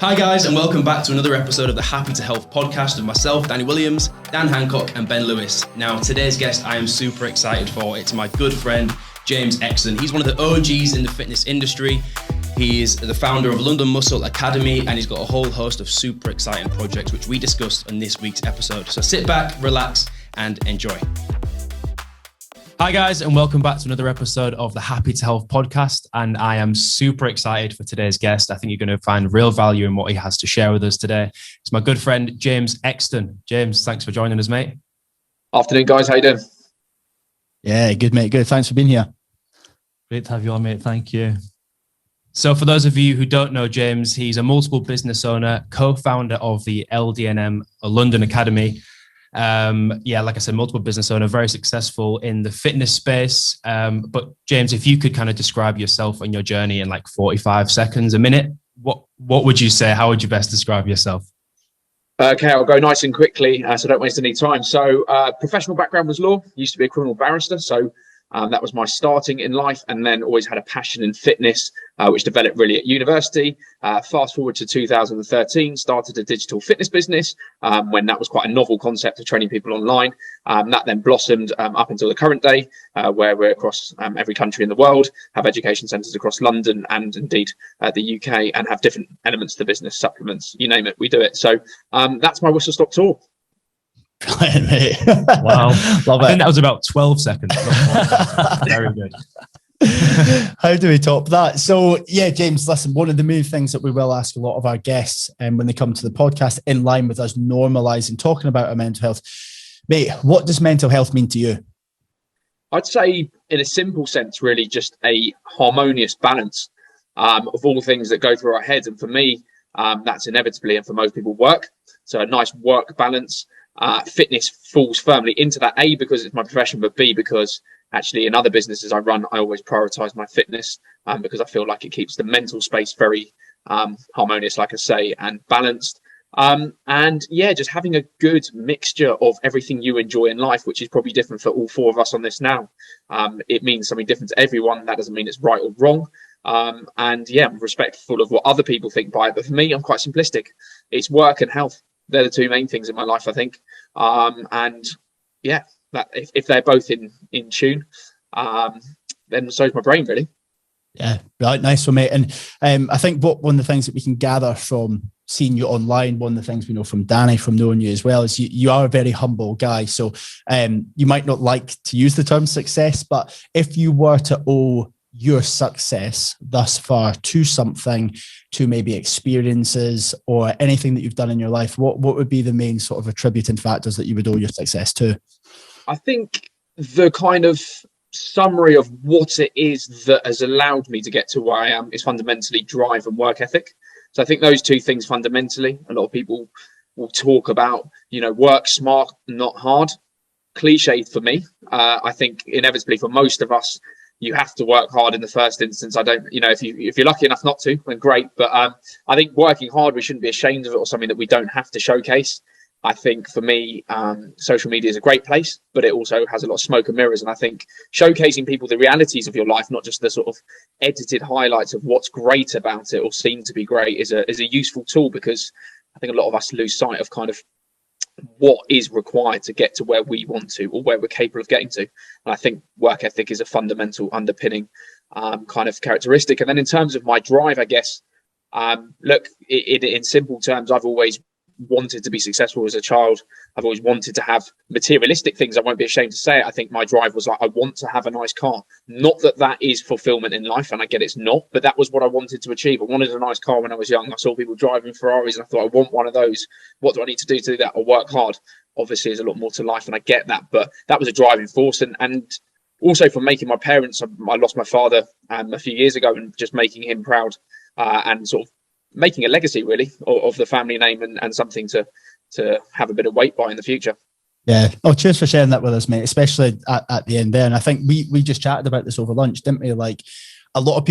Hi guys, and welcome back to another episode of the Happy to Health podcast with myself, Danny Williams, Dan Hancock and Ben Lewis. Now, today's guest I am super excited for. It's my good friend, James Exton. He's one of the OGs in the fitness industry. He is the founder of London Muscle Academy, and he's got a whole host of super exciting projects, which we discussed on this week's episode. So sit back, relax, and enjoy. Hi guys, and welcome back to another episode of the Happy to Health podcast. And I am super excited for today's guest. I think you're going to find real value in what he has to share with us today. It's my good friend, James Exton. James, thanks for joining us, mate. Afternoon, guys. How you doing? Yeah, good, mate. Good. Thanks for being here. Great to have you on, mate. Thank you. So for those of you who don't know James, he's a multiple business owner, co-founder of the LDNM London Academy. Like I said, multiple business owner, very successful in the fitness space. But James, if you could kind of describe yourself and your journey in like 45 seconds, a minute, what would you say? How would you best describe yourself? Okay, I'll go nice and quickly, so don't waste any time. So professional background was law, used to be a criminal barrister. So that was my starting in life, and then always had a passion in fitness, which developed really at university. Fast forward to 2013, started a digital fitness business when that was quite a novel concept of training people online. That then blossomed up until the current day, where we're across every country in the world, have education centres across London and indeed the UK, and have different elements to the business, supplements, you name it, we do it. So that's my whistle stop tour. Wow. Love I it. think that was about 12 seconds. Very good. How do we top that? So, yeah, James, listen, one of the main things that we will ask a lot of our guests when they come to the podcast, in line with us normalising, talking about our mental health. Mate, what does mental health mean to you? I'd say, in a simple sense, really just a harmonious balance of all things that go through our heads. And for me, that's inevitably, and for most people, work. So a nice work balance. Fitness falls firmly into that, A, because it's my profession, but B, because actually in other businesses I run, I always prioritize my fitness because I feel like it keeps the mental space very harmonious, like I say, and balanced. And yeah, just having a good mixture of everything you enjoy in life, which is probably different for all four of us on this now. It means something different to everyone. That doesn't mean it's right or wrong. And yeah, I'm respectful of what other people think by it. But for me, I'm quite simplistic. It's work and health. They're the two main things in my life, I think. And yeah, that if they're both in tune, then so's my brain, really. Yeah, right, nice one, mate. And I think one of the things that we can gather from seeing you online, one of the things we know from Danny, from knowing you as well, is you are a very humble guy. So you might not like to use the term success, but if you were to owe your success thus far to something, to maybe experiences or anything that you've done in your life, what would be the main sort of attributing factors that you would owe your success to? I think the kind of summary of what it is that has allowed me to get to where I am is fundamentally drive and work ethic. So I think those two things fundamentally, a lot of people will talk about, work smart, not hard. Cliche for me. I think inevitably for most of us, you have to work hard in the first instance. I don't, if you're lucky enough not to, then great. But I think working hard, we shouldn't be ashamed of it or something that we don't have to showcase. I think for me, social media is a great place, but it also has a lot of smoke and mirrors. And I think showcasing people the realities of your life, not just the sort of edited highlights of what's great about it or seem to be great, is a useful tool, because I think a lot of us lose sight of kind of what is required to get to where we want to or where we're capable of getting to. And I think work ethic is a fundamental underpinning kind of characteristic. And then in terms of my drive, I guess, look, in simple terms, I've always wanted to be successful as a child. I've always wanted to have materialistic things. I won't be ashamed to say it. I think my drive was like, I want to have a nice car. Not that is fulfillment in life, and I get it's not, but that was what I wanted to achieve. I wanted a nice car when I was young. I saw people driving Ferraris and I thought, I want one of those. What do I need to do that? I'll work hard. Obviously, there's a lot more to life, and I get that, but that was a driving force. And also from making my parents, I lost my father a few years ago, and just making him proud and sort of making a legacy really of the family name and something to have a bit of weight by in the future. Yeah. Oh, cheers for sharing that with us, mate, especially at the end there. And I think we just chatted about this over lunch, didn't we? Like a lot of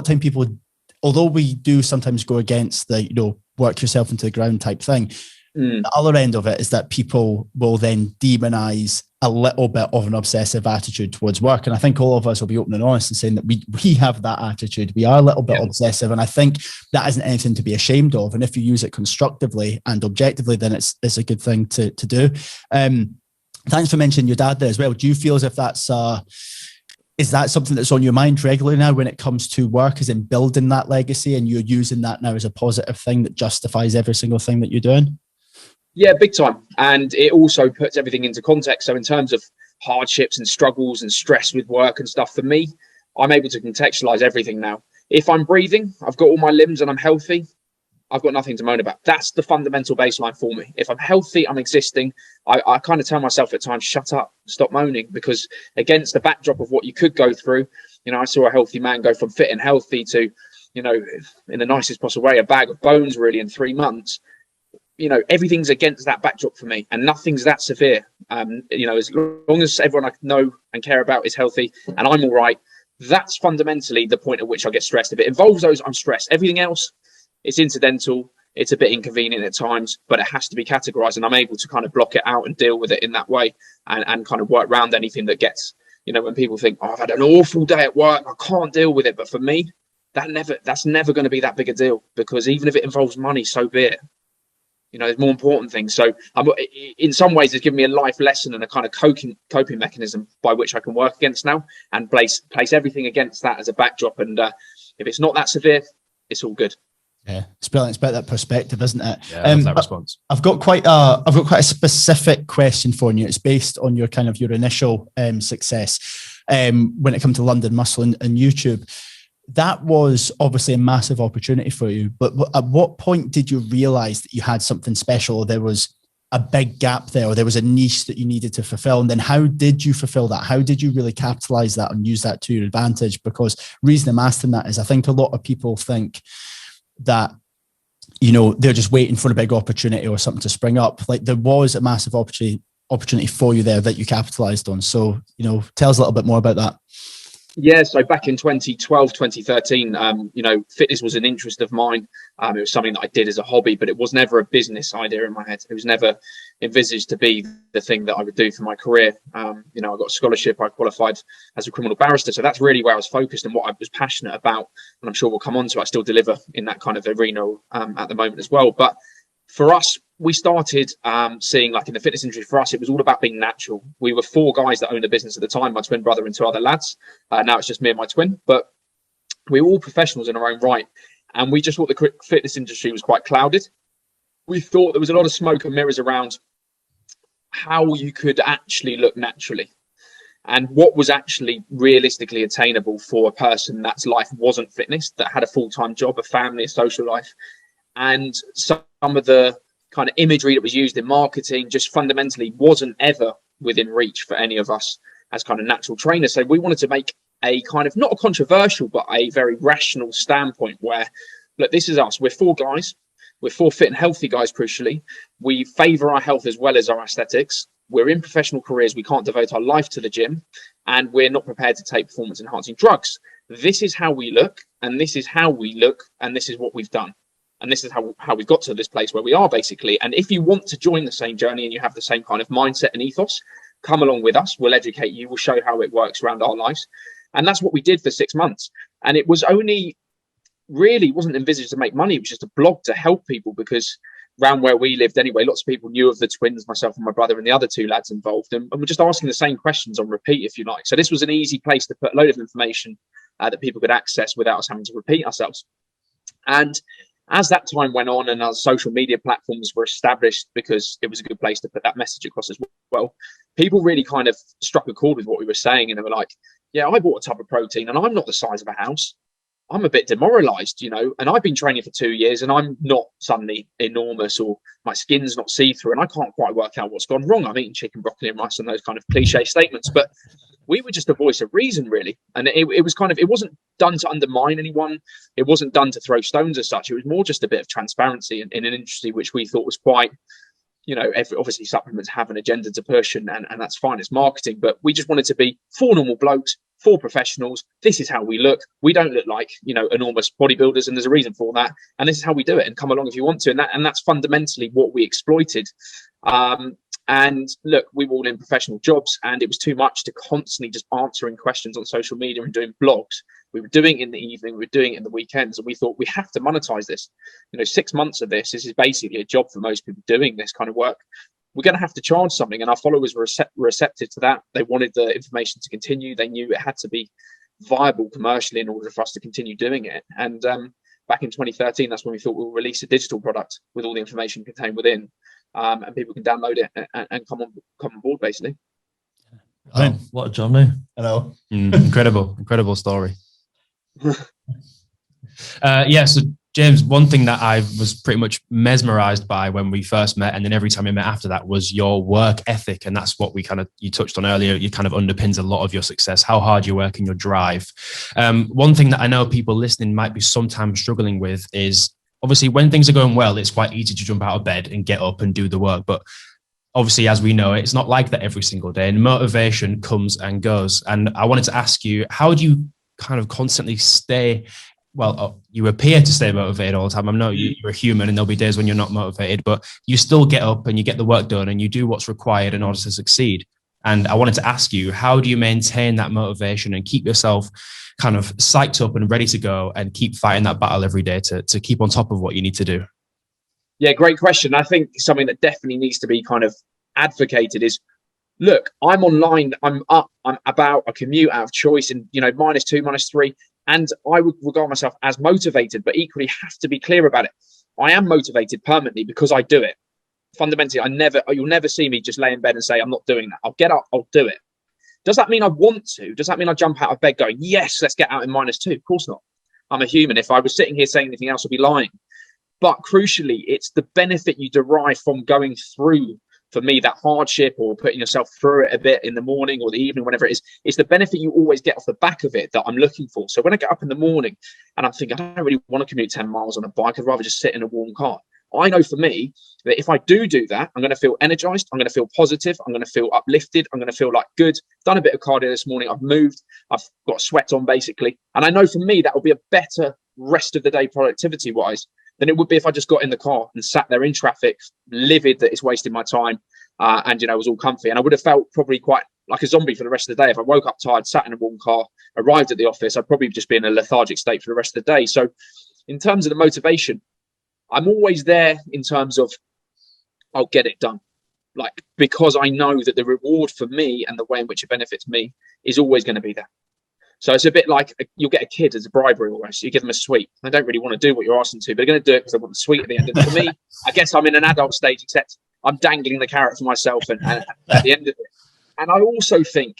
time people, although we do sometimes go against the, work yourself into the ground type thing, The other end of it is that people will then demonize a little bit of an obsessive attitude towards work. And I think all of us will be open and honest and saying that we have that attitude. We are a little bit obsessive. And I think that isn't anything to be ashamed of. And if you use it constructively and objectively, then it's a good thing to do. Thanks for mentioning your dad there as well. Do you feel as if is that something that's on your mind regularly now when it comes to work, as in building that legacy, and you're using that now as a positive thing that justifies every single thing that you're doing? Yeah, big time. And it also puts everything into context. So in terms of hardships and struggles and stress with work and stuff, for me, I'm able to contextualize everything now. If I'm breathing, I've got all my limbs and I'm healthy, I've got nothing to moan about. That's the fundamental baseline for me. If I'm healthy, I'm existing. I kind of tell myself at times, shut up, stop moaning, because against the backdrop of what you could go through, I saw a healthy man go from fit and healthy to, in the nicest possible way, a bag of bones really in 3 months. Everything's against that backdrop for me, and nothing's that severe. As long as everyone I know and care about is healthy and I'm all right, that's fundamentally the point at which I get stressed. If it involves those, I'm stressed. Everything else, it's incidental. It's a bit inconvenient at times, but it has to be categorized, and I'm able to kind of block it out and deal with it in that way, and kind of work around anything that gets, when people think, oh, I've had an awful day at work, I can't deal with it. But for me, that's never going to be that big a deal, because even if it involves money, so be it. There's more important things. So in some ways, it's given me a life lesson and a kind of coping mechanism by which I can work against now, and place everything against that as a backdrop. And if it's not that severe, it's all good. Yeah, it's brilliant. It's about that perspective, isn't it? Yeah, I love that response. I've got quite a specific question for you. It's based on your initial success when it comes to London Muscle and YouTube. That was obviously a massive opportunity for you, but at what point did you realize that you had something special, or there was a big gap there, or there was a niche that you needed to fulfill? And then how did you fulfill that? How did you really capitalize that and use that to your advantage? Because the reason I'm asking that is I think a lot of people think that, they're just waiting for a big opportunity or something to spring up. Like, there was a massive opportunity for you there that you capitalized on. So, tell us a little bit more about that. Yeah, so back in 2012, 2013, fitness was an interest of mine. It was something that I did as a hobby, but it was never a business idea in my head. It was never envisaged to be the thing that I would do for my career. I got a scholarship. I qualified as a criminal barrister. So that's really where I was focused and what I was passionate about. And I'm sure we'll come on to, I still deliver in that kind of arena at the moment as well. But for us, we started seeing, like in the fitness industry, for us, it was all about being natural. We were 4 guys that owned a business at the time, my twin brother and 2 other lads. Now it's just me and my twin, but we were all professionals in our own right. And we just thought the fitness industry was quite clouded. We thought there was a lot of smoke and mirrors around how you could actually look naturally and what was actually realistically attainable for a person that's life wasn't fitness, that had a full-time job, a family, a social life. And some of the kind of imagery that was used in marketing just fundamentally wasn't ever within reach for any of us as kind of natural trainers. So we wanted to make a kind of, not a controversial, but a very rational standpoint where, look, this is us. We're 4 guys. We're 4 fit and healthy guys, crucially. We favour our health as well as our aesthetics. We're in professional careers. We can't devote our life to the gym, and we're not prepared to take performance enhancing drugs. This is how we look, and this is how we look, and this is what we've done. And this is how we've got to this place where we are, basically. And if you want to join the same journey and you have the same kind of mindset and ethos, come along with us. We'll educate you. We'll show you how it works around our lives. And that's what we did for 6 months. And it was only really wasn't envisaged to make money. It was just a blog to help people, because around where we lived anyway, lots of people knew of the twins, myself and my brother and the other 2 lads involved. And we're just asking the same questions on repeat, if you like. So this was an easy place to put a load of information that people could access without us having to repeat ourselves. And as that time went on and our social media platforms were established, because it was a good place to put that message across as well, people really kind of struck a chord with what we were saying. And they were like, yeah, I bought a tub of protein and I'm not the size of a house. I'm a bit demoralized, and I've been training for 2 years and I'm not suddenly enormous, or my skin's not see-through, and I can't quite work out what's gone wrong. I'm eating chicken, broccoli and rice and those kind of cliche statements. But we were just a voice of reason, really. And it was kind of, it wasn't done to undermine anyone. It wasn't done to throw stones as such. It was more just a bit of transparency in an industry which we thought was quite, obviously supplements have an agenda to push, and that's fine. It's marketing. But we just wanted to be 4 normal blokes, for professionals. This is how we look. We don't look like, you know, enormous bodybuilders, and there's a reason for that. And this is how we do it. And come along if you want to. And that's fundamentally what we exploited. And look, we were all in professional jobs, and it was too much to constantly just answering questions on social media and doing blogs. We were doing it in the evening, we were doing it in the weekends, and we thought we have to monetize this. You know, 6 months of this is basically a job for most people doing this kind of work. We're going to have to charge something, and our followers were receptive to that. They wanted the information to continue. They knew it had to be viable commercially in order for us to continue doing it. And back in 2013, that's when we thought we'll release a digital product with all the information contained within. And people can download it and come on board, basically. Oh, what a journey. I know. Incredible story. So James, one thing that I was pretty much mesmerized by when we first met, and then every time we met after that, was your work ethic. And that's what you touched on earlier. You kind of underpins a lot of your success, how hard you work and your drive. One thing that I know people listening might be sometimes struggling with is, obviously, when things are going well, it's quite easy to jump out of bed and get up and do the work. But obviously, as we know, it's not like that every single day, and motivation comes and goes. And I wanted to ask you, how do you kind of constantly stay, you appear to stay motivated all the time. I know you're a human, and there'll be days when you're not motivated, but you still get up and you get the work done and you do what's required in order to succeed. And I wanted to ask you, how do you maintain that motivation and keep yourself kind of psyched up and ready to go and keep fighting that battle every day to keep on top of what you need to do? Yeah, great question. I think something that definitely needs to be kind of advocated is, look, I'm online, I'm up, I'm about, I commute out of choice, and, you know, -2, -3. And I would regard myself as motivated, but equally have to be clear about it. I am motivated permanently because I do it. Fundamentally, you'll never see me just lay in bed and say, I'm not doing that. I'll get up, I'll do it. Does that mean I want to? Does that mean I jump out of bed going, yes, let's get out in -2? Of course not. I'm a human. If I was sitting here saying anything else, I'd be lying. But crucially, it's the benefit you derive from going through, for me, that hardship, or putting yourself through it a bit in the morning or the evening, whenever it is. It's the benefit you always get off the back of it that I'm looking for. So when I get up in the morning and I'm thinking, I don't really want to commute 10 miles on a bike, I'd rather just sit in a warm car. I know for me that if I do that, I'm going to feel energized. I'm going to feel positive. I'm going to feel uplifted. I'm going to feel like good. Done a bit of cardio this morning. I've moved. I've got sweat on, basically. And I know for me, that will be a better rest of the day productivity wise than it would be if I just got in the car and sat there in traffic, livid that it's wasting my time. And, you know, it was all comfy. And I would have felt probably quite like a zombie for the rest of the day. If I woke up tired, sat in a warm car, arrived at the office, I'd probably just be in a lethargic state for the rest of the day. So in terms of the motivation, I'm always there in terms of, I'll get it done. Like, because I know that the reward for me and the way in which it benefits me is always going to be there. So it's a bit like you'll get a kid as a bribery almost. You give them a sweet. They don't really want to do what you're asking to, but they're going to do it because they want the sweet at the end. And for me, I guess I'm in an adult stage, except I'm dangling the carrot for myself and at the end of it. And I also think,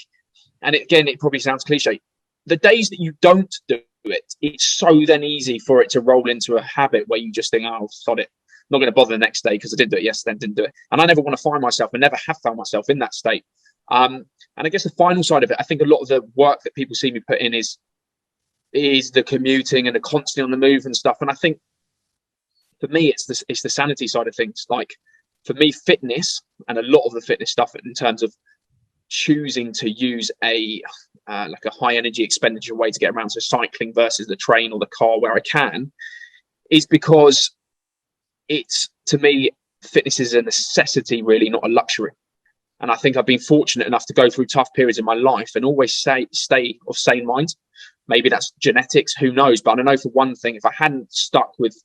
and again, it probably sounds cliche, the days that you don't do it, it's so then easy for it to roll into a habit where you just think, oh, sod it. I'm not going to bother the next day because I didn't do it yesterday and didn't do it. And I never want to find myself, and never have found myself in that state. And I guess the final side of it, I think a lot of the work that people see me put in is the commuting and the constantly on the move and stuff. And I think for me, it's the sanity side of things. Like, for me, fitness, and a lot of the fitness stuff in terms of choosing to use like a high energy expenditure way to get around, so cycling versus the train or the car where I can, is because it's, to me, fitness is a necessity, really, not a luxury. And I think I've been fortunate enough to go through tough periods in my life and always stay of sane mind. Maybe that's genetics, who knows? But I know for one thing, if I hadn't stuck with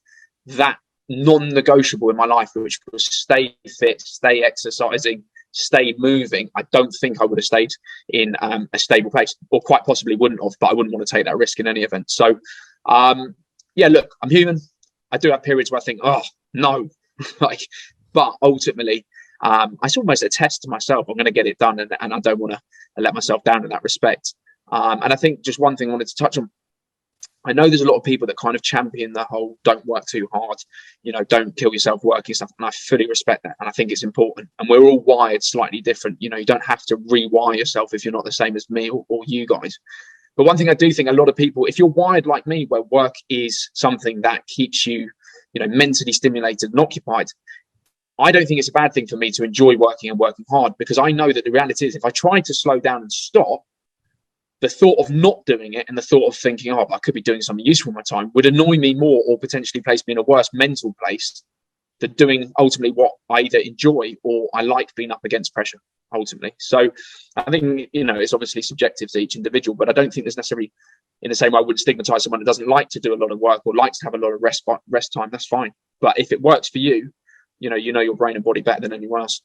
that non-negotiable in my life, which was stay fit, stay exercising, stay moving, I don't think I would have stayed in a stable place, or quite possibly wouldn't have, but I wouldn't want to take that risk in any event. So, yeah, look, I'm human. I do have periods where I think, oh, no, but ultimately, it's almost a test to myself. I'm going to get it done, and I don't want to let myself down in that respect. And I think just one thing I wanted to touch on, I know there's a lot of people that kind of champion the whole don't work too hard, don't kill yourself working stuff. And I fully respect that. And I think it's important. And we're all wired slightly different. You don't have to rewire yourself if you're not the same as me or you guys. But one thing I do think, a lot of people, if you're wired like me, where work is something that keeps you, mentally stimulated and occupied, I don't think it's a bad thing for me to enjoy working and working hard, because I know that the reality is, if I try to slow down and stop, the thought of not doing it and the thought of thinking, oh, I could be doing something useful with my time would annoy me more or potentially place me in a worse mental place than doing ultimately what I either enjoy or I like being up against pressure ultimately. So I think, it's obviously subjective to each individual, but I don't think there's necessarily, in the same way I wouldn't stigmatize someone that doesn't like to do a lot of work or likes to have a lot of rest time. That's fine. But if it works for you, you know your brain and body better than anyone else.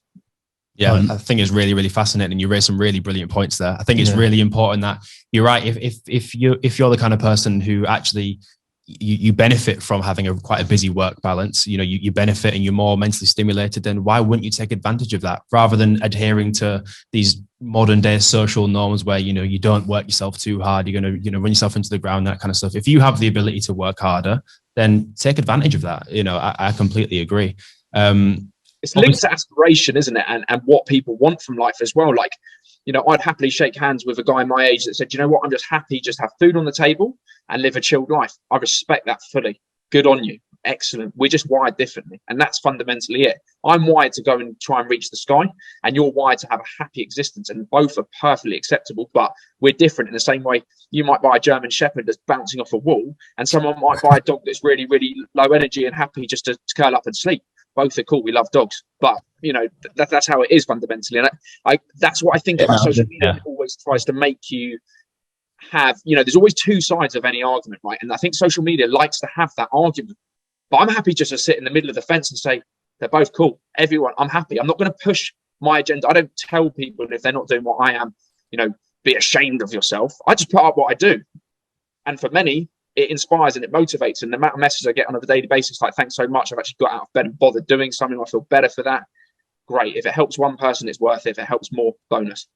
Yeah, I think it's really, really fascinating. You raised some really brilliant points there. I think it's really important that you're right. If you're the kind of person who actually you benefit from having quite a busy work balance, you benefit and you're more mentally stimulated, then why wouldn't you take advantage of that rather than adhering to these modern day social norms where, you don't work yourself too hard, you're going to run yourself into the ground, that kind of stuff. If you have the ability to work harder, then take advantage of that. I completely agree. It's linked to aspiration, isn't it? And what people want from life as well. Like, I'd happily shake hands with a guy my age that said, you know what, I'm just happy, just have food on the table and live a chilled life. I respect that fully. Good on you. Excellent. We're just wired differently. And that's fundamentally it. I'm wired to go and try and reach the sky, and you're wired to have a happy existence. And both are perfectly acceptable, but we're different in the same way. You might buy a German Shepherd that's bouncing off a wall, and someone might buy a dog that's really, really low energy and happy just to curl up and sleep. Both are cool. We love dogs, but that's how it is fundamentally. And I that's what I think about social media. It always tries to make you have, there's always two sides of any argument, right? And I think social media likes to have that argument, but I'm happy just to sit in the middle of the fence and say they're both cool. Everyone, I'm happy. I'm not going to push my agenda. I don't tell people if they're not doing what I am, be ashamed of yourself. I just put up what I do, and for many, it inspires and it motivates. And the amount of messages I get on a daily basis, like, thanks so much, I've actually got out of bed and bothered doing something, I feel better for that. Great. If it helps one person, it's worth it. If it helps more, bonus.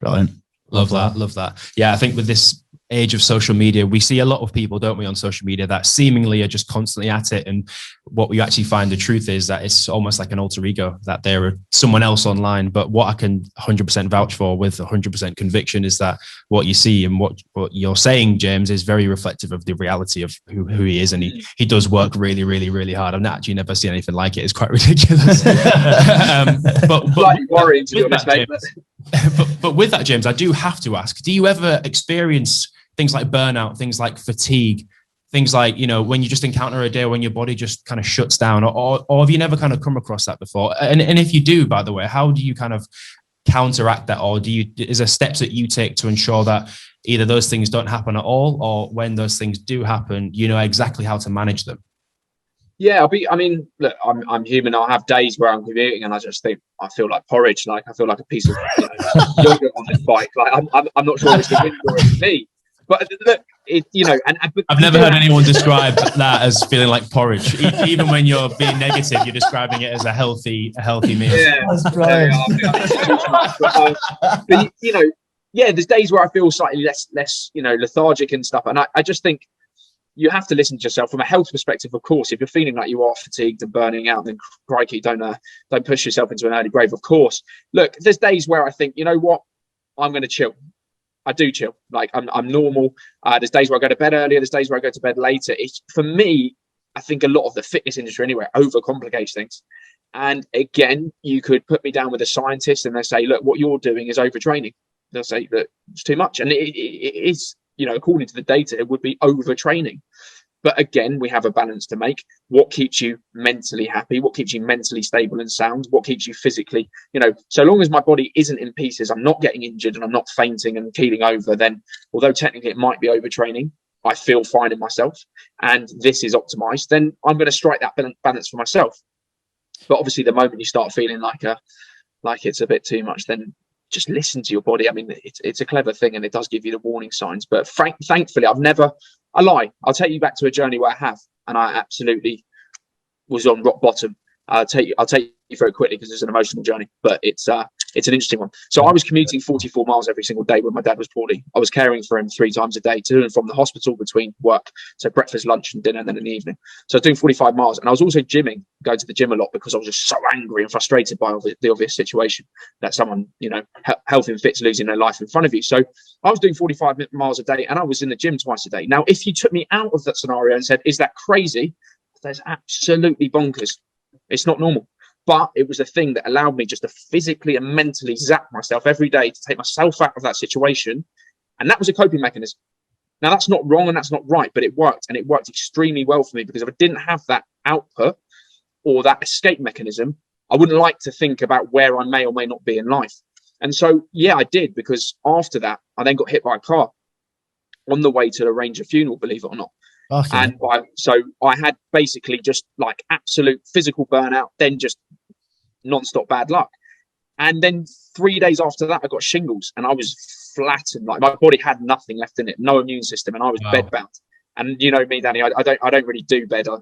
Brilliant. Love that. Yeah, I think with this age of social media, we see a lot of people, don't we, on social media that seemingly are just constantly at it. And what we actually find the truth is that it's almost like an alter ego, that they're someone else online. But what I can 100% vouch for with 100% conviction is that what you see and what you're saying, James, is very reflective of the reality of who he is. And he does work really, really, really hard. I've actually never seen anything like it. It's quite ridiculous. but slightly worrying, to be honest, mate. But with that, James, I do have to ask, do you ever experience things like burnout, things like fatigue, things like, when you just encounter a day when your body just kind of shuts down, or have you never kind of come across that before? And if you do, by the way, how do you kind of counteract that? Or is there steps that you take to ensure that either those things don't happen at all, or when those things do happen, you know exactly how to manage them? Yeah, look, I'm human. I'll have days where I'm commuting and I just think I feel like porridge. Like I feel like a piece of yogurt on this bike. Like I'm not sure it's the wind or it's me. But look, I've never heard anyone describe that as feeling like porridge. Even when you're being negative, you're describing it as a healthy meal. Yeah, that's brilliant. There's days where I feel slightly less, lethargic and stuff. And I just think you have to listen to yourself from a health perspective. Of course, if you're feeling like you are fatigued and burning out, then crikey, don't push yourself into an early grave. Of course, look, there's days where I think, you know what, I'm going to chill. I do chill. Like I'm normal. There's days where I go to bed earlier. There's days where I go to bed later. For me, I think a lot of the fitness industry anyway overcomplicates things. And again, you could put me down with a scientist and they say, look, what you're doing is overtraining. They'll say that it's too much. And it is, according to the data, it would be overtraining. But again, we have a balance to make. What keeps you mentally happy? What keeps you mentally stable and sound? What keeps you physically, so long as my body isn't in pieces, I'm not getting injured and I'm not fainting and keeling over, then although technically it might be overtraining, I feel fine in myself and this is optimized, then I'm going to strike that balance for myself. But obviously the moment you start feeling like it's a bit too much, then just listen to your body. I mean, it's a clever thing and it does give you the warning signs. But thankfully, I'll take you back to a journey where I have, and I absolutely was on rock bottom. I'll take you through it quickly because it's an emotional journey, but it's an interesting one. So I was commuting 44 miles every single day when my dad was poorly. I was caring for him 3 times a day to and from the hospital between work. So breakfast, lunch and dinner, and then in the evening. So I was doing 45 miles and I was also going to the gym a lot because I was just so angry and frustrated by the obvious situation that someone, healthy and fit's losing their life in front of you. So I was doing 45 miles a day and I was in the gym twice a day. Now, if you took me out of that scenario and said, is that crazy? That's absolutely bonkers. It's not normal. But it was a thing that allowed me just to physically and mentally zap myself every day to take myself out of that situation And that was a coping mechanism. Now, that's not wrong and that's not right, but it worked, and it worked extremely well for me, because if I didn't have that output or that escape mechanism, I wouldn't like to think about where I may or may not be in life. And so, yeah, I did, because after that, I then got hit by a car on the way to arrange a funeral, believe it or not. Okay. And so I had basically just like absolute physical burnout, then just non-stop bad luck. And then 3 days after that, I got shingles, and I was flattened. Like, my body had nothing left in it, no immune system, and I was bedbound. And you know me, Danny, I don't really do bed. I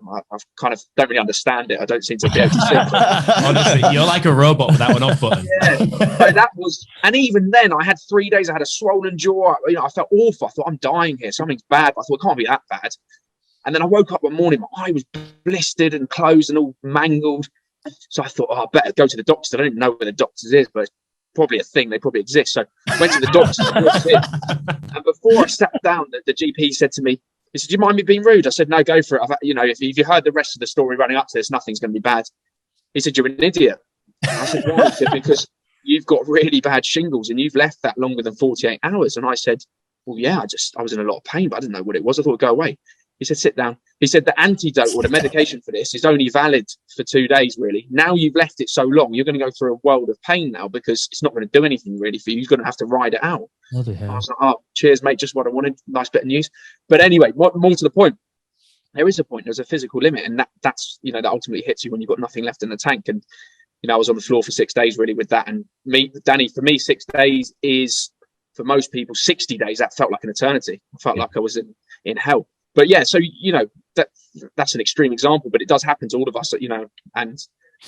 kind of don't really understand it. I don't seem to be able to sleep. Honestly, you're like a robot with that one off button. Yeah, so that was, and even then, I had 3 days. I had a swollen jaw. You know, I felt awful. I thought, I'm dying here. Something's bad. I thought, it can't be that bad. And then I woke up one morning, my eye was blistered and closed and all mangled. So I thought, oh, I better go to the doctor. I don't even know where the doctor's is, but it's probably a thing. They probably exist. So I went to the doctor. And before I sat down, the GP said to me, he said, "Do you mind me being rude?" I said, "No, go for it. You know, if you heard the rest of the story running up to this, nothing's going to be bad." He said, "You're an idiot." I said, "Why?" He said, "Because you've got really bad shingles and you've left that longer than 48 hours. And I said, "Well, yeah, I was in a lot of pain, but I didn't know what it was. I thought it'd go away." He said, "Sit down." He said, "The antidote or the medication for this is only valid for 2 days, really. Now you've left it so long, you're going to go through a world of pain now, because it's not going to do anything really for you. You're going to have to ride it out." I was like, "Oh, cheers, mate. Just what I wanted. Nice bit of news." But anyway, more to the point, there is a point. There's a physical limit, and that's, you know, that ultimately hits you when you've got nothing left in the tank. And, you know, I was on the floor for 6 days really with that. And Danny, for me, 6 days is, for most people, 60 days. That felt like an eternity. I felt like I was in hell. But yeah, so, you know, that's an extreme example, but it does happen to all of us, you know, and,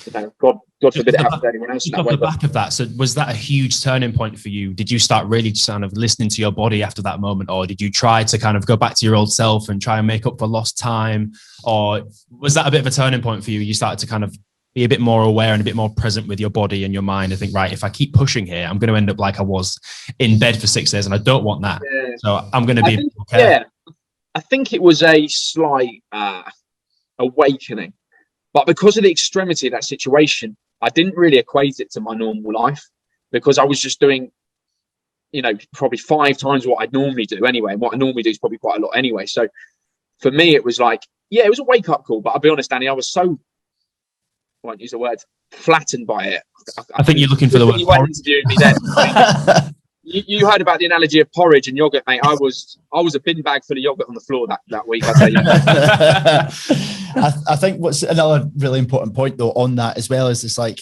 you know, God forbid it happens to anyone else. Off the back of that, so was that a huge turning point for you? Did you start really kind of listening to your body after that moment, or did you try to kind of go back to your old self and try and make up for lost time? Or was that a bit of a turning point for you? You started to kind of be a bit more aware and a bit more present with your body and your mind and think, right, if I keep pushing here, I'm going to end up like I was in bed for 6 days, and I don't want that. Yeah. So I'm going to be okay. Yeah. I think it was a slight awakening, but because of the extremity of that situation, I didn't really equate it to my normal life, because I was just doing, you know, probably 5 times what I'd normally do anyway. And what I normally do is probably quite a lot anyway. So for me, it was like, yeah, it was a wake up call, but I'll be honest, Danny, I was so, I won't use the word, flattened by it. I think you're looking for the word. You weren't interviewing me then. You heard about the analogy of porridge and yogurt, mate. I was a bin bag full of yogurt on the floor that week, I tell you. I think what's another really important point though on that as well is it's like,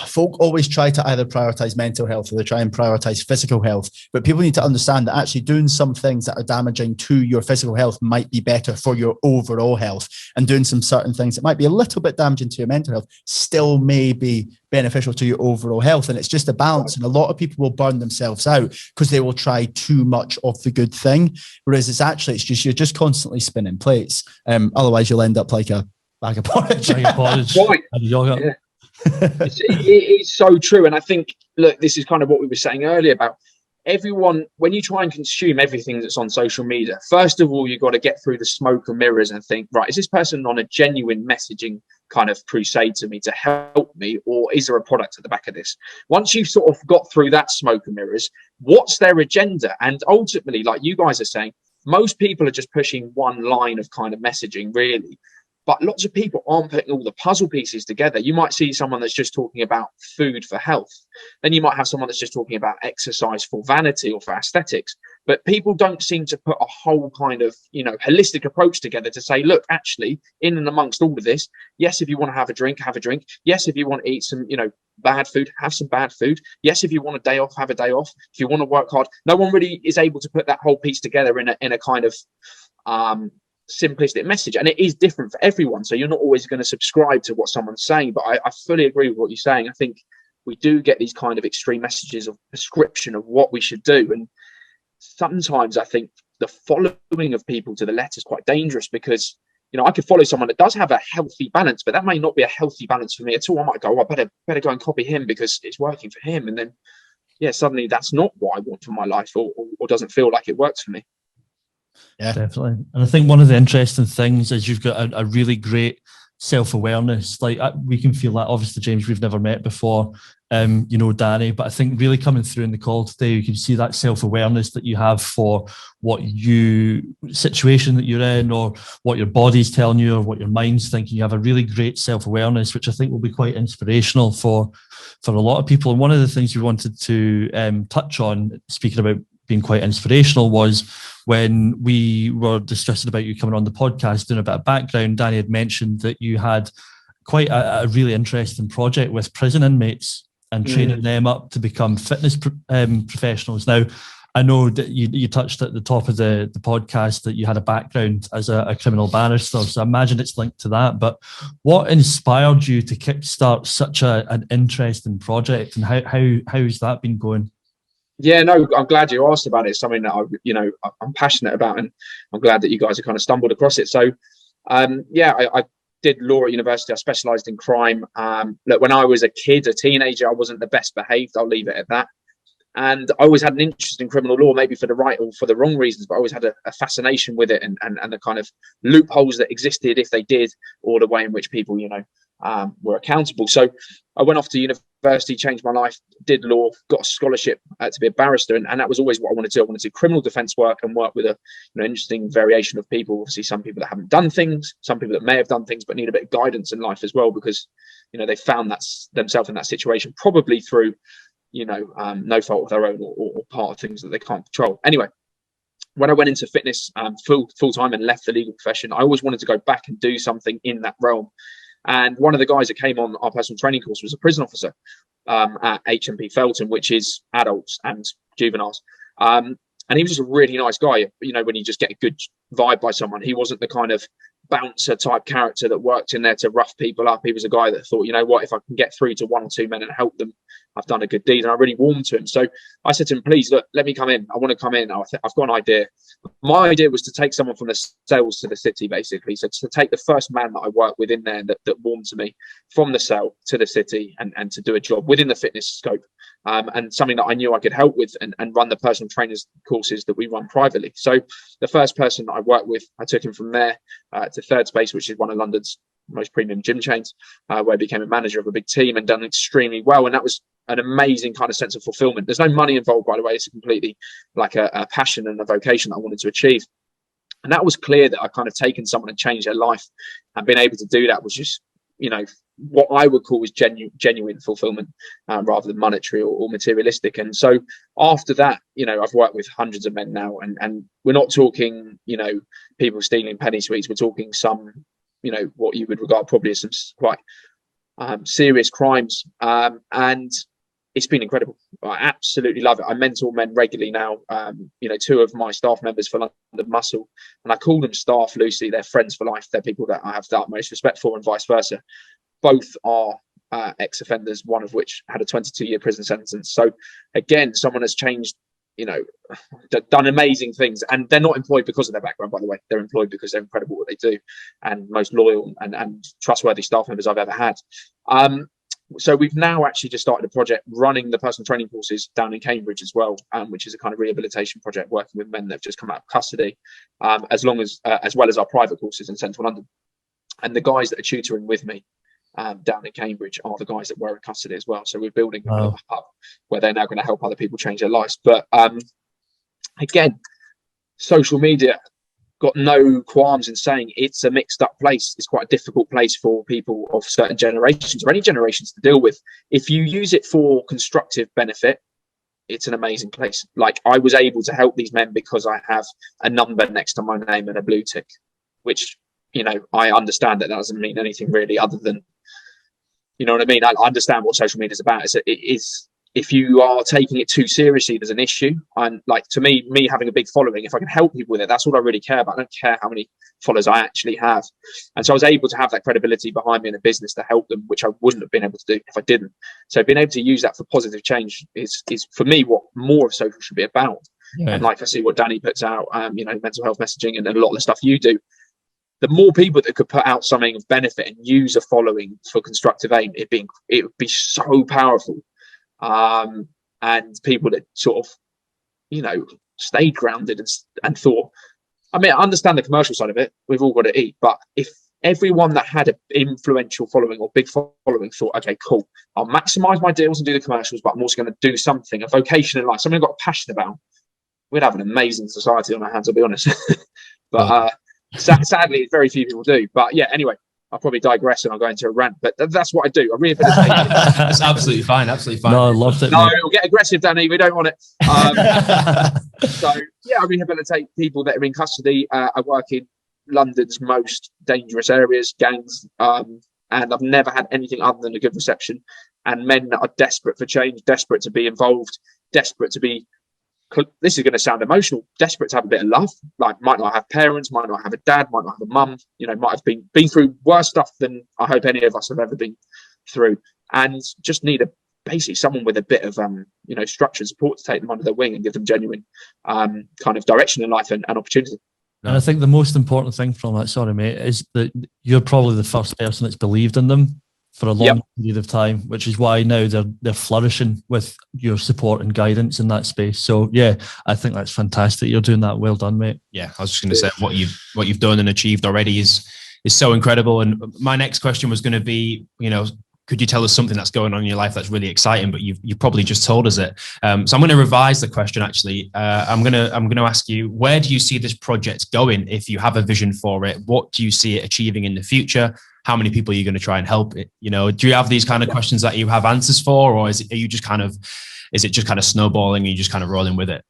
folk always try to either prioritize mental health or they try and prioritize physical health, but people need to understand that actually doing some things that are damaging to your physical health might be better for your overall health, and doing some certain things that might be a little bit damaging to your mental health still may be beneficial to your overall health. And it's just a balance, and a lot of people will burn themselves out because they will try too much of the good thing, whereas it's just you're just constantly spinning plates. Otherwise you'll end up like a bag of porridge. Right. Yeah. It's so true. And I think, look, this is kind of what we were saying earlier about everyone. When you try and consume everything that's on social media, first of all, you've got to get through the smoke and mirrors and think, right, is this person on a genuine messaging kind of crusade to me to help me, or is there a product at the back of this? Once you've sort of got through that smoke and mirrors, what's their agenda? And ultimately, like you guys are saying, most people are just pushing one line of kind of messaging, really. But lots of people aren't putting all the puzzle pieces together. You might see someone that's just talking about food for health. Then you might have someone that's just talking about exercise for vanity or for aesthetics. But people don't seem to put a whole kind of, you know, holistic approach together to say, look, actually, in and amongst all of this, yes, if you want to have a drink, have a drink. Yes, if you want to eat some, you know, bad food, have some bad food. Yes, if you want a day off, have a day off. If you want to work hard. No one really is able to put that whole piece together in a kind of simplistic message, and it is different for everyone, so you're not always going to subscribe to what someone's saying. But I fully agree with what you're saying. I think we do get these kind of extreme messages of prescription of what we should do, and sometimes I think the following of people to the letter is quite dangerous, because, you know, I could follow someone that does have a healthy balance, but that may not be a healthy balance for me at all. I might go, I better go and copy him because it's working for him, and then suddenly that's not what I want for my life, or doesn't feel like it works for me. Yeah, definitely. And I think one of the interesting things is you've got a really great self-awareness. Like we can feel that. Obviously, James, we've never met before. You know Danny, but I think really coming through in the call today, you can see that self-awareness that you have for what situation that you're in, or what your body's telling you, or what your mind's thinking. You have a really great self-awareness, which I think will be quite inspirational for a lot of people. And one of the things we wanted to touch on, speaking about being quite inspirational, was when we were discussing about you coming on the podcast, doing a bit of background. Danny had mentioned that you had quite a really interesting project with prison inmates and training them up to become fitness professionals. Now, I know that you touched at the top of the podcast that you had a background as a criminal barrister, so I imagine it's linked to that. But what inspired you to kickstart such an interesting project, and how's that been going? Yeah, no, I'm glad you asked about it. It's something that I'm passionate about, and I'm glad that you guys have kind of stumbled across it. So, I did law at university. I specialised in crime. Look, when I was a teenager, I wasn't the best behaved. I'll leave it at that. And I always had an interest in criminal law, maybe for the right or for the wrong reasons, but I always had a fascination with it, and the kind of loopholes that existed if they did, or the way in which people, were accountable. So I went off to university, changed my life, did law, got a scholarship to be a barrister, and that was always what I wanted to do. I wanted to do criminal defence work and work with a interesting variation of people. Obviously, some people that haven't done things, some people that may have done things but need a bit of guidance in life as well, because they found themselves in that situation, probably through no fault of their own, or part of things that they can't control. Anyway, when I went into fitness full time and left the legal profession, I always wanted to go back and do something in that realm. And one of the guys that came on our personal training course was a prison officer at HMP Felton, which is adults and juveniles. And he was just a really nice guy. When you just get a good vibe by someone, he wasn't the kind of bouncer type character that worked in there to rough people up. He was a guy that thought, if I can get through to one or two men and help them, I've done a good deed. And I really warmed to him. So I said to him, please, look, let me come in. I want to come in. I've got an idea. My idea was to take someone from the cells to the city, basically. So to take the first man that I worked with in there that warmed to me, from the cell to the city, and to do a job within the fitness scope. And something that I knew I could help with, and run the personal trainers courses that we run privately. So the first person that I worked with, I took him from there to Third Space, which is one of London's most premium gym chains, where I became a manager of a big team and done extremely well. And that was an amazing kind of sense of fulfillment. There's no money involved, by the way. It's completely like a passion and a vocation that I wanted to achieve. And that was clear that I kind of taken someone and changed their life, and being able to do that was just, what I would call is genuine fulfillment, rather than monetary or materialistic. And so after that, I've worked with hundreds of men now, and we're not talking, people stealing penny sweets. We're talking some, what you would regard probably as some quite serious crimes. And it's been incredible. I absolutely love it. I mentor men regularly now. Two of my staff members for London Muscle, and I call them staff loosely. They're friends for life. They're people that I have the utmost respect for, and vice versa. Both are ex-offenders, one of which had a 22-year prison sentence. So again, someone has changed, done amazing things, and they're not employed because of their background, by the way. They're employed because they're incredible at what they do, and most loyal and trustworthy staff members I've ever had. So we've now actually just started a project running the personal training courses down in Cambridge as well, which is a kind of rehabilitation project working with men that have just come out of custody, as well as our private courses in central London. And the guys that are tutoring with me down in Cambridge are the guys that were in custody as well. So we're building a hub where they're now going to help other people change their lives. But again, social media, got no qualms in saying it's a mixed up place. It's quite a difficult place for people of certain generations, or any generations, to deal with. If you use it for constructive benefit, it's an amazing place. Like, I was able to help these men because I have a number next to my name and a blue tick, which, I understand that doesn't mean anything really other than, you know what I mean? I understand what social media is about. If you are taking it too seriously, there's an issue. And like, to me having a big following, if I can help people with it, that's all I really care about. I don't care how many followers I actually have. And so I was able to have that credibility behind me in a business to help them, which I wouldn't have been able to do if I didn't. So being able to use that for positive change is for me what more of social should be about. Yeah. And like, I see what Danny puts out, mental health messaging, and a lot of the stuff you do. The more people that could put out something of benefit and use a following for constructive aim, it would be so powerful. And people that sort of, stayed grounded and thought, I mean, I understand the commercial side of it. We've all got to eat, but if everyone that had an influential following or big following thought, okay, cool, I'll maximize my deals and do the commercials, but I'm also going to do something, a vocation in life, something I've got passion about. We'd have an amazing society on our hands, I'll be honest. But sadly, very few people do. But yeah, anyway, I'll probably digress and I'll go into a rant, but that's what I do. I rehabilitate. That's absolutely fine. Absolutely fine. No, I loved it. No, it'll get aggressive, Danny. We don't want it. So yeah, I rehabilitate people that are in custody. I work in London's most dangerous areas, gangs, and I've never had anything other than a good reception. And men that are desperate for change, desperate to be involved, desperate to be. This is going to sound emotional. Desperate to have a bit of love. Like, might not have parents, might not have a dad, might not have a mum. You know, might have been through worse stuff than I hope any of us have ever been through, and just need basically someone with a bit of structure and support to take them under their wing and give them genuine kind of direction in life and opportunity. And I think the most important thing from that, sorry mate, is that you're probably the first person that's believed in them for a long period of time, which is why now they're flourishing with your support and guidance in that space. So yeah, I think that's fantastic. You're doing that. Well done, mate. Yeah, I was just going to say what you've done and achieved already is so incredible. And my next question was going to be, could you tell us something that's going on in your life that's really exciting? But you've probably just told us it. So I'm going to revise the question. Actually, I'm going to ask you, where do you see this project going? If you have a vision for it, what do you see it achieving in the future? How many people are you going to try and help it? Do you have these kind of questions that you have answers for, or is it just kind of snowballing and you just kind of rolling with it?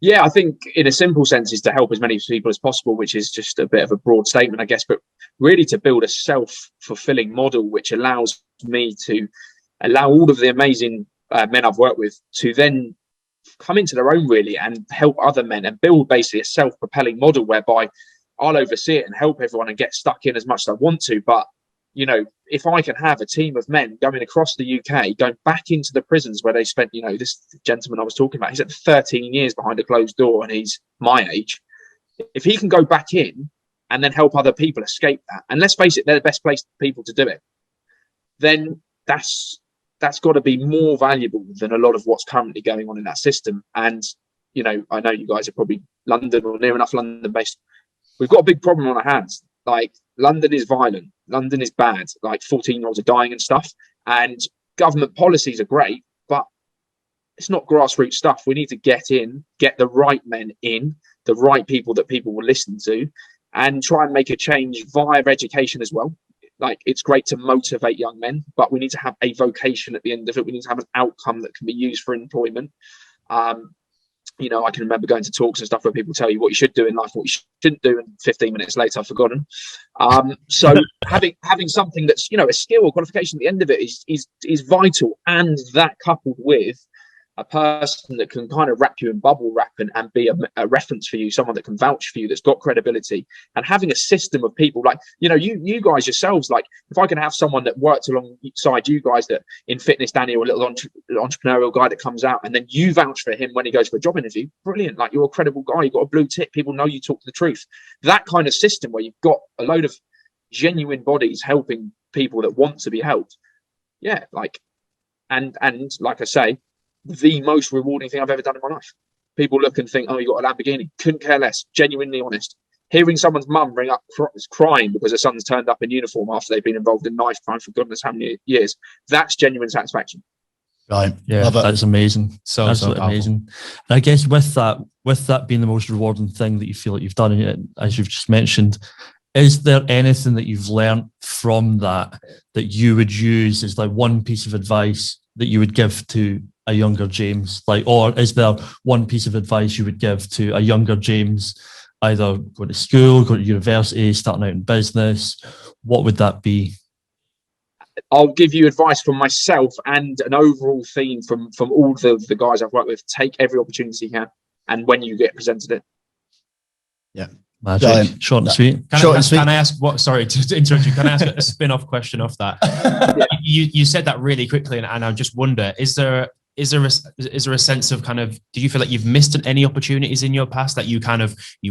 Yeah, I think in a simple sense is to help as many people as possible, which is just a bit of a broad statement, I guess, but really to build a self-fulfilling model, which allows me to allow all of the amazing men I've worked with to then come into their own really and help other men and build basically a self-propelling model whereby I'll oversee it and help everyone and get stuck in as much as I want to. But, if I can have a team of men going across the UK, going back into the prisons where they spent, this gentleman I was talking about, he's at 13 years behind a closed door and he's my age. If he can go back in and then help other people escape that, and let's face it, they're the best placed people to do it, then that's got to be more valuable than a lot of what's currently going on in that system. And, I know you guys are probably London or near enough London based. We've got a big problem on our hands. Like, London is violent. London is bad. Like, 14-year-olds are dying and stuff. And government policies are great, but it's not grassroots stuff. We need to get the right men in, the right people that people will listen to, and try and make a change via education as well. Like, it's great to motivate young men, but we need to have a vocation at the end of it. We need to have an outcome that can be used for employment. I can remember going to talks and stuff where people tell you what you should do in life, what you shouldn't do, and 15 minutes later I've forgotten. So having something that's a skill or qualification at the end of it is vital, and that coupled with a person that can kind of wrap you in bubble wrap and be a reference for you, someone that can vouch for you, that's got credibility, and having a system of people like, you guys yourselves, like if I can have someone that worked alongside you guys that in fitness, Danny, or a little entrepreneurial guy that comes out and then you vouch for him when he goes for a job interview, brilliant. Like, you're a credible guy, you've got a blue tick, people know you talk the truth. That kind of system where you've got a load of genuine bodies helping people that want to be helped. Yeah, like, and like I say, the most rewarding thing I've ever done in my life. People look and think, oh, you got a Lamborghini. Couldn't care less. Genuinely honest. Hearing someone's mum ring up crying because her son's turned up in uniform after they've been involved in knife crime for goodness how many years, that's genuine satisfaction. Right. Yeah, that's amazing. So amazing. And I guess with that being the most rewarding thing that you feel like you've done, as you've just mentioned, is there anything that you've learned from that you would use as like one piece of advice that you would give to a younger James? Like, or is there one piece of advice you would give to a younger James, either going to school, going to university, starting out in business? What would that be? I'll give you advice from myself and an overall theme from all the guys I've worked with. Take every opportunity you can, and when you get presented it. Yeah. Magic. Short and sweet. Can I ask what? Sorry to interrupt you. Can I ask a spin-off question off that? Yeah. You said that really quickly, and I just wonder: is there a sense of kind of? Do you feel like you've missed any opportunities in your past that you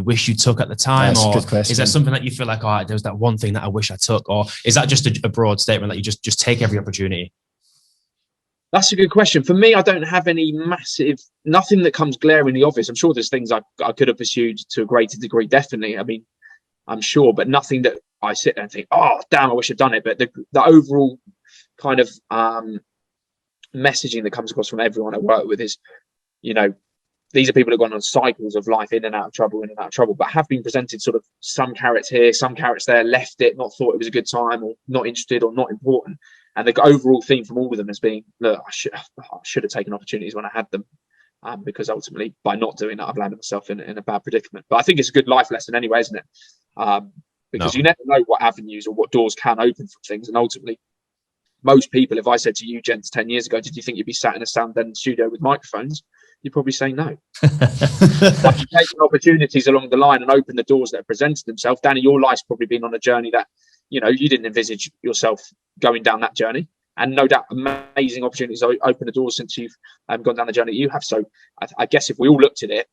wish you took at the time, or is there something that you feel like, oh, there's that one thing that I wish I took, or is that just a broad statement that you just take every opportunity? That's a good question. For me, I don't have nothing that comes glaringly obvious. I'm sure there's things I could have pursued to a greater degree, definitely. I mean, I'm sure, but nothing that I sit there and think, oh, damn, I wish I'd done it. But the overall kind of messaging that comes across from everyone I work with is, you know, these are people who've gone on cycles of life, in and out of trouble, but have been presented sort of some carrots here, some carrots there, left it, not thought it was a good time, or not interested, or not important. And the overall theme from all of them has been, look, I should have taken opportunities when I had them, because ultimately by not doing that, I've landed myself in a bad predicament. But I think it's a good life lesson anyway, isn't it? Because you never know what avenues or what doors can open from things. And ultimately, most people, if I said to you, gents, 10 years ago, did you think you'd be sat in a sound deadened studio with microphones? You'd probably say no. But you've taken opportunities along the line and opened the doors that have presented themselves. Danny, your life's probably been on a journey that, you know, you didn't envisage yourself going down that journey. And no doubt amazing opportunities open the doors since you've gone down the journey that you have. So I guess if we all looked at it,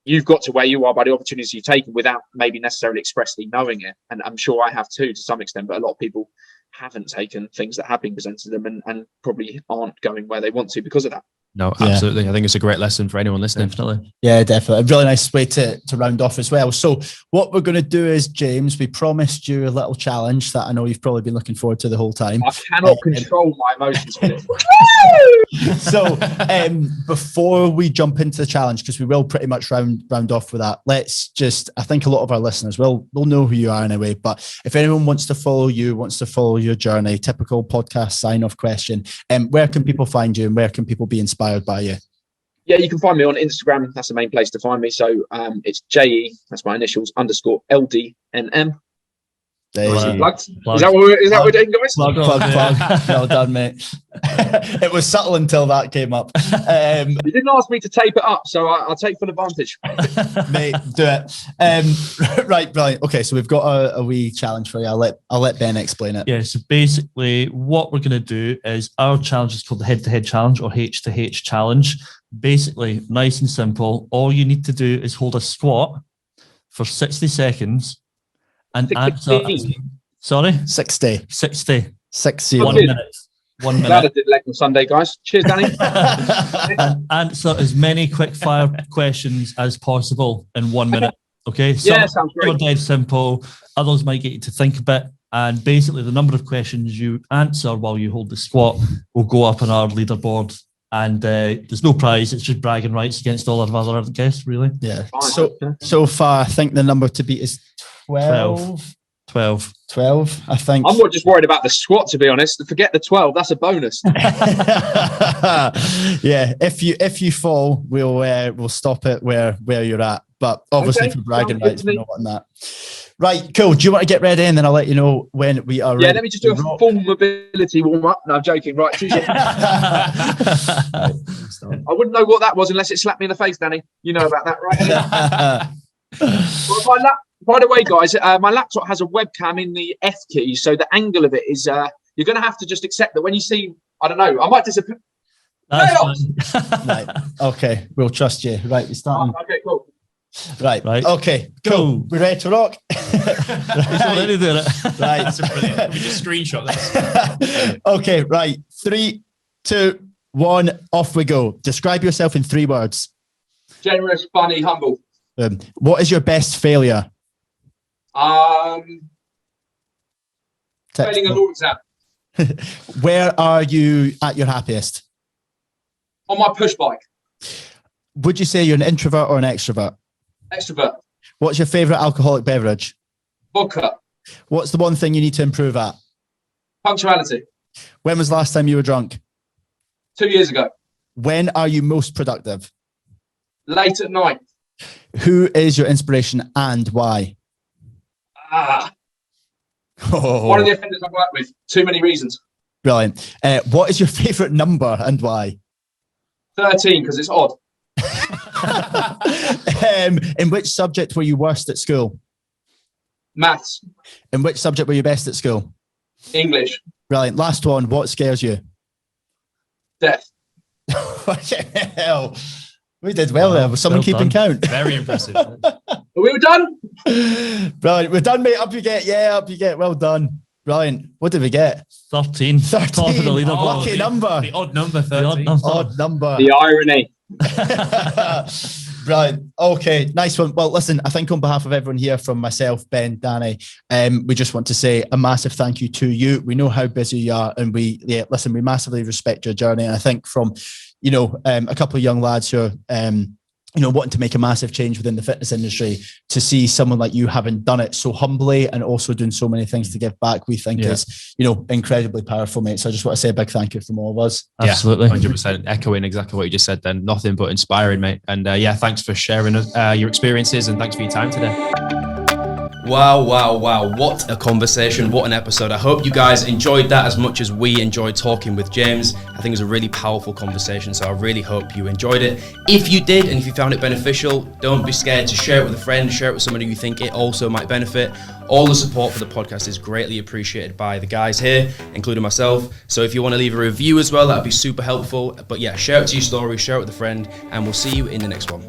you've got to where you are by the opportunities you've taken without maybe necessarily expressly knowing it. And I'm sure I have too, to some extent, but a lot of people haven't taken things that have been presented to them and probably aren't going where they want to because of that. No, absolutely. Yeah. I think it's a great lesson for anyone listening. Definitely. Yeah, definitely. A really nice way to round off as well. So what we're going to do is, James, we promised you a little challenge that I know you've probably been looking forward to the whole time. I cannot control my emotions. So before we jump into the challenge, because we will pretty much round off with that, let's just, I think a lot of our listeners will know who you are anyway, but if anyone wants to follow you, wants to follow your journey, typical podcast sign-off question, where can people find you and where can people be inspired by you? Yeah, you can find me on Instagram. That's the main place to find me. So it's JE, that's my initials, _ LDNM. There you go. Is that what we're doing, guys? Plug. Well done, mate. It was subtle until that came up. You didn't ask me to tape it up, so I'll take full advantage. Mate, do it. Right, brilliant. Okay, so we've got a wee challenge for you. I'll let Ben explain it. Yeah, so basically what we're going to do is our challenge is called the head-to-head challenge or H2H challenge. Basically, nice and simple. All you need to do is hold a squat for 60 seconds and 16. answer. Sorry? 60. 60. 60. 1 minute. 1 minute. Glad I did leg on Sunday, guys. Cheers, Danny. And answer as many quick fire questions as possible in 1 minute. Okay? Sounds great. Some are dead simple. Others might get you to think a bit. And basically, the number of questions you answer while you hold the squat will go up on our leaderboard. And there's no prize. It's just bragging rights against all of our other guests, really. Yeah. So far, I think the number to beat is 12. 12, I think. I'm not just worried about the squat, to be honest. Forget the 12. That's a bonus. Yeah. If you fall, we'll stop it where you're at. But obviously, for bragging rights, we're not on that. Right, cool. Do you want to get ready, and then I'll let you know when we are ready? Yeah, let me just do a full mobility warm up. No, I'm joking. Right, I wouldn't know what that was unless it slapped me in the face, Danny. You know about that, right? Well, by the way, guys, my laptop has a webcam in the F key, so the angle of it is you're going to have to just accept that when you see, I don't know, I might disappear. Right. Okay, we'll trust you. Right, we're starting. Okay, cool. Right. Okay. Cool. We're ready to rock. He's already doing it. Right. That's brilliant. We just screenshot this. Okay. Right. 3, 2, 1. Off we go. Describe yourself in 3 words. Generous, funny, humble. What is your best failure? Failing a law exam. Where are you at your happiest? On my push bike. Would you say you're an introvert or an extrovert? Extrovert. What's your favourite alcoholic beverage? Vodka. What's the one thing you need to improve at? Punctuality. When was the last time you were drunk? 2 years ago. When are you most productive? Late at night. Who is your inspiration and why? One of the offenders I've worked with. Too many reasons. Brilliant. What is your favourite number and why? 13, because it's odd. In which subject were you worst at school? Maths. In which subject were you best at school? English. Brilliant. Last one. What scares you? Death. Hell. We did well there. Was someone keeping count? Very impressive. Are we done? Brilliant. We're done, mate. Up you get. Yeah, up you get. Well done. Brilliant. What did we get? 13. 13. Top of the leaderboard. Lucky number. The odd number, 13. Odd number. The irony. Brilliant. Okay, nice one. Well, listen, I think on behalf of everyone here, from myself, Ben, Danny, we just want to say a massive thank you to you. We know how busy you are, and we massively respect your journey. And I think from, a couple of young lads who are, wanting to make a massive change within the fitness industry, to see someone like you having done it so humbly and also doing so many things to give back, we think is, incredibly powerful, mate. So I just want to say a big thank you from all of us. Absolutely. 100%. Echoing exactly what you just said then. Nothing but inspiring, mate. And thanks for sharing your experiences, and thanks for your time today. Wow. What a conversation. What an episode. I hope you guys enjoyed that as much as we enjoyed talking with James. I think it was a really powerful conversation, so I really hope you enjoyed it. If you did, and if you found it beneficial, don't be scared to share it with a friend, share it with somebody you think it also might benefit. All the support for the podcast is greatly appreciated by the guys here, including myself. So if you want to leave a review as well, that'd be super helpful. But yeah, share it to your story, share it with a friend, and we'll see you in the next one.